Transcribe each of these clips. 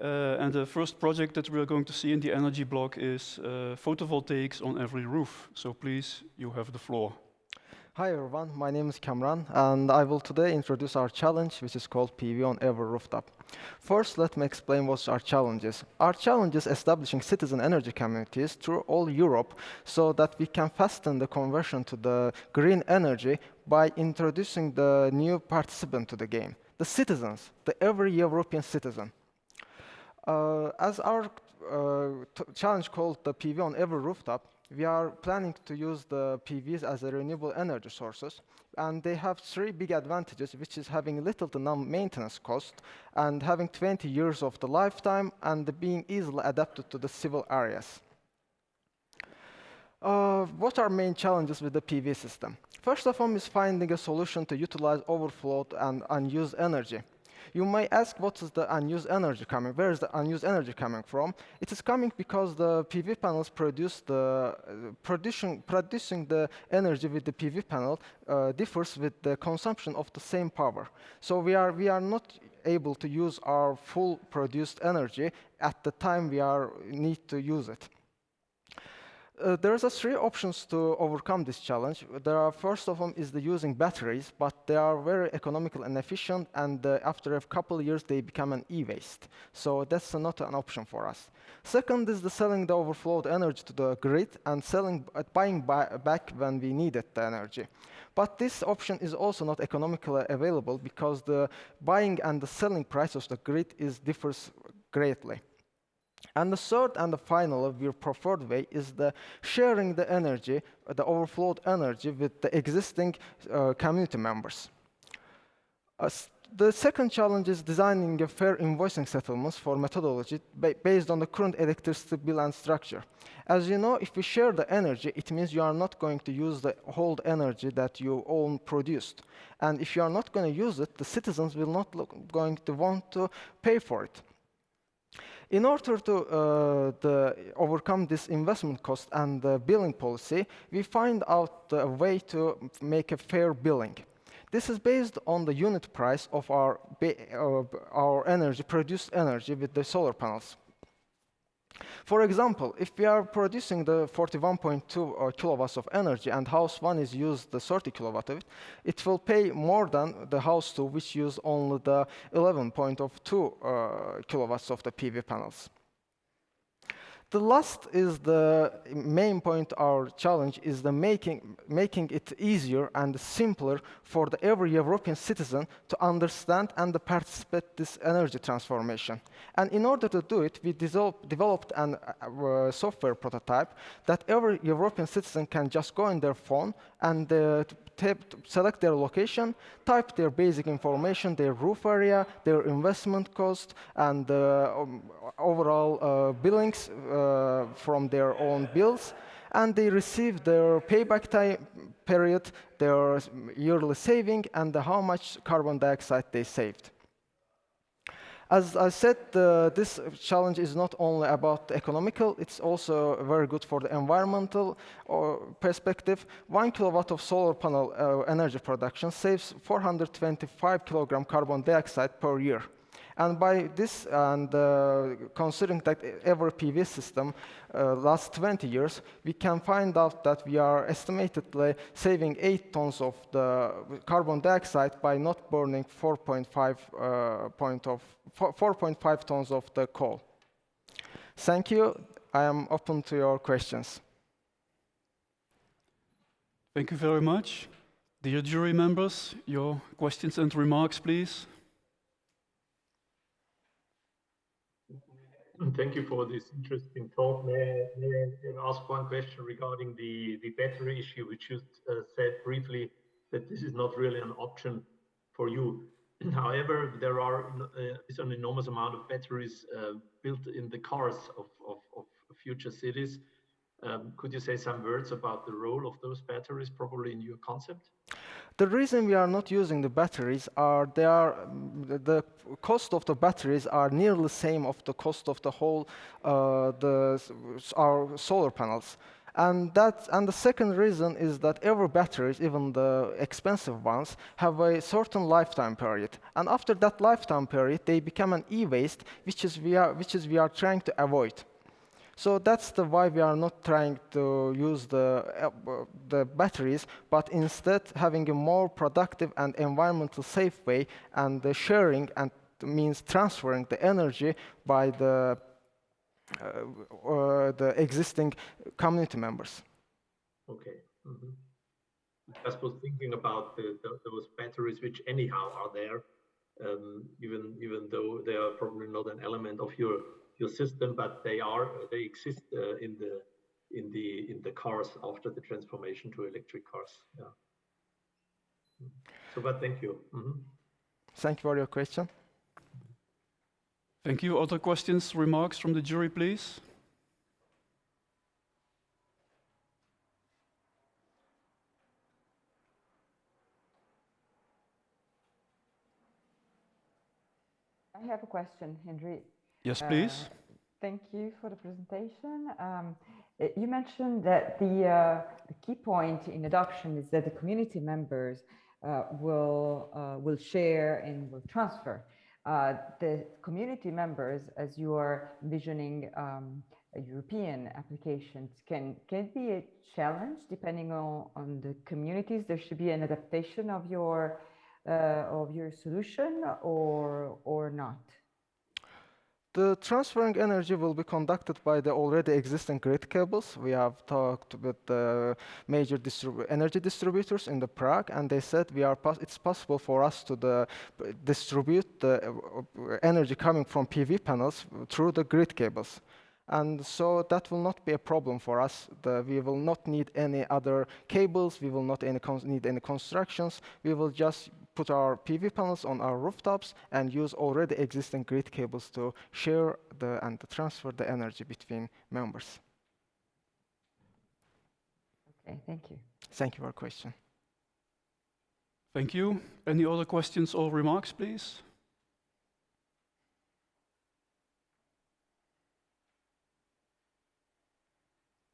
And the first project that we're going to see in the energy block is photovoltaics on every roof. So please, you have the floor. Hi everyone, my name is Kamran, and I will today introduce our challenge, which is called PV on every rooftop. First, let me explain what our challenge is. Our challenge is establishing citizen energy communities through all Europe so that we can fasten the conversion to the green energy by introducing the new participant to the game, the citizens, the every European citizen. As our challenge called the PV on every rooftop, we are planning to use the PVs as a renewable energy sources, and they have three big advantages, which is having little to no maintenance cost, and having 20 years of the lifetime, and being easily adapted to the civil areas. What are main challenges with the PV system? First of all is finding a solution to utilize overflowed and unused energy. You may ask, what is the unused energy coming? Where is the unused energy coming from? It is coming because the PV panels producing the energy with the PV panel differs with the consumption of the same power. So we are not able to use our full produced energy at the time we need to use it. There are three options to overcome this challenge. First of them is the using batteries, but they are very economical and efficient, and after a couple of years they become an e-waste. So that's not an option for us. Second is the selling the overflowed energy to the grid and buying back when we needed the energy. But this option is also not economically available because the buying and the selling price of the grid differs greatly. And the third and the final, your preferred way, is the sharing the energy, the overflowed energy, with the existing community members. The second challenge is designing a fair invoicing settlements for methodology based on the current electricity bill and structure. As you know, if we share the energy, it means you are not going to use the whole energy that you own produced. And if you are not going to use it, the citizens will not going to want to pay for it. In order to overcome this investment cost and the billing policy, we find out a way to make a fair billing. This is based on the unit price of our energy, produced energy with the solar panels. For example, if we are producing the 41.2 kilowatts of energy and house 1 is used the 30 kilowatt of it, it will pay more than the house 2, which use only the 11.2 kilowatts of the PV panels. The last is the main point our challenge is the making it easier and simpler for the every European citizen to understand and to participate this energy transformation. And in order to do it, we developed a software prototype that every European citizen can just go in their phone and select their location, type their basic information, their roof area, their investment cost, and overall billings from their own bills, and they receive their payback time period, their yearly saving, and how much carbon dioxide they saved. As I said, this challenge is not only about the economical, it's also very good for the environmental perspective. 1 kilowatt of solar panel energy production saves 425 kilogram carbon dioxide per year. And by this, and considering that every PV system lasts 20 years, we can find out that we are estimatedly saving 8 tons of the carbon dioxide by not burning 4.5 tons of the coal. Thank you. I am open to your questions. Thank you very much. Dear jury members, your questions and remarks, please. Thank you for this interesting talk. May I ask one question regarding the battery issue, which you said briefly that this is not really an option for you. However, there is an enormous amount of batteries built in the cars of future cities. Could you say some words about the role of those batteries probably in your concept? The reason we are not using the batteries are the cost of the batteries are nearly the same of the cost of the whole our solar panels. And the second reason is that every batteries, even the expensive ones, have a certain lifetime period. And after that lifetime period, they become an e-waste, which we are trying to avoid. So that's why we are not trying to use the batteries, but instead having a more productive and environmental safe way, and the sharing and means transferring the energy by the existing community members. Okay. I just was thinking about those batteries, which anyhow are there, even though they are probably not an element of your system, but they exist in the cars after the transformation to electric cars. Yeah. So, but thank you. Thank you for your question. Thank you. Other questions, remarks from the jury, please? I have a question, Henry. Yes, please. Thank you for the presentation. You mentioned that the key point in adoption is that the community members will share and will transfer. The community members, as you are envisioning European applications, can be a challenge depending on the communities. There should be an adaptation of your solution or not. The transferring energy will be conducted by the already existing grid cables. We have talked with the major energy distributors in the Prague, and they said it's possible for us to distribute the energy coming from PV panels through the grid cables. And so that will not be a problem for us. We will not need any other cables. We will not need any constructions. We will just put our PV panels on our rooftops and use already existing grid cables to share and transfer the energy between members. Okay, thank you. Thank you for your question. Thank you. Any other questions or remarks, please?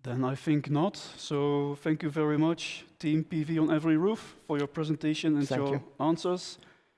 Then I think not. So thank you very much, Team PV on Every Roof, for your presentation and your answers.